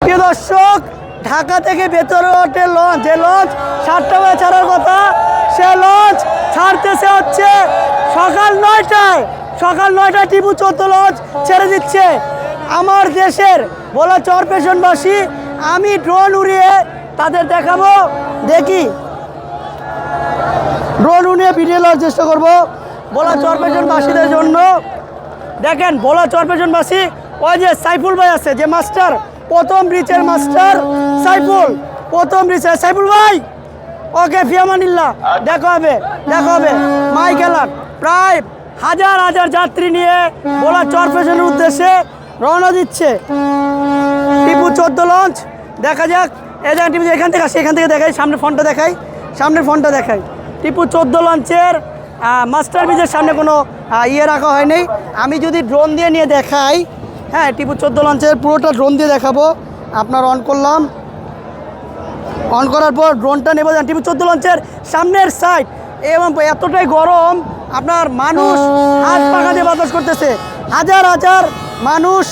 প্রিয় দর্শক, ঢাকা থেকে ভেতরে ওঠে লঞ্চ, যে লঞ্চ 7টা বাজে ছাড়ার কথা, সে লঞ্চ ছাড়তেছে হচ্ছে সকাল 9টায়। সকাল 9টায় টিপু 14 লঞ্চ ছেড়ে দিচ্ছে আমার দেশের ভোলা চরপেশনবাসী। আমি ড্রোন উড়িয়ে তাদের দেখাবো, দেখি ড্রোন উড়িয়ে ভিডিও নেওয়ার চেষ্টা করবো ভোলা চরপেশনবাসীদের জন্য। দেখেন ভোলা চরপেশনবাসী, ওই যে সাইফুল ভাই আছে, যে মাস্টার, প্রথম ব্রিজের মাস্টার সাইফুল, প্রথম ব্রিজের সাইফুল ভাই। ওকে, ফিয়ামানিল্লাহ, দেখা হবে মাই খেলার। প্রায় হাজার হাজার যাত্রী নিয়ে ভোলা চরপেশনের উদ্দেশ্যে রওনা দিচ্ছে টিপু 14 লঞ্চ। দেখা যাক, এই যে টিপু এখান থেকে আসে, এখান থেকে দেখাই, সামনের ফোনটা দেখাই। টিপু 14 লঞ্চের মাস্টার ব্রিজের সামনে কোনো ইয়ে রাখা হয়নি। আমি যদি ড্রোন দিয়ে নিয়ে দেখাই, হ্যাঁ, টিপু 14 লঞ্চের পুরোটা ড্রোন দিয়ে দেখাবো। আপনার অন করলাম, অন করার পর ড্রোনটা নেবো টিপু 14 লঞ্চের সামনের সাইড। এবং এতটাই গরম, আপনার মানুষ হাত পাখা দিয়ে বাতাস করতেছে, হাজার হাজার মানুষ।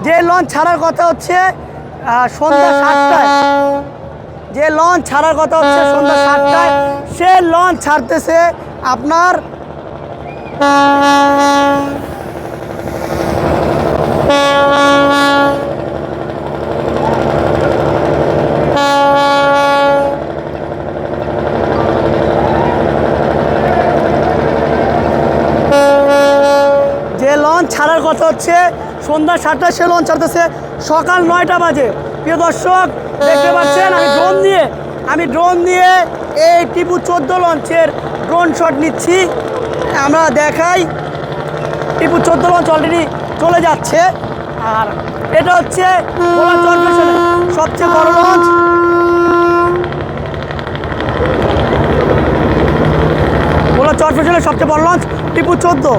যে লঞ্চ ছাড়ার কথা হচ্ছে সন্ধ্যা 7টায়, যে লঞ্চ ছাড়ার কথা হচ্ছে সন্ধ্যা 7টায়, সে লঞ্চ ছাড়তেছে আপনার ছাড়ার কথা হচ্ছে সন্ধ্যা 7টায়, সে লঞ্চ ছাড়তেছে সকাল 9টা বাজে। প্রিয় দর্শক, দেখতে পাচ্ছেন আমি ড্রোন দিয়ে এই টিপু 14 লঞ্চের ড্রোন শট নিচ্ছি। আমরা দেখাই, টিপু 14 লঞ্চ অলরেডি চলে যাচ্ছে। আর এটা হচ্ছে ভোলা চরপেশনের সবচেয়ে বড় লঞ্চ, ভোলা চরপেশনের সবচেয়ে বড় লঞ্চ টিপু 14।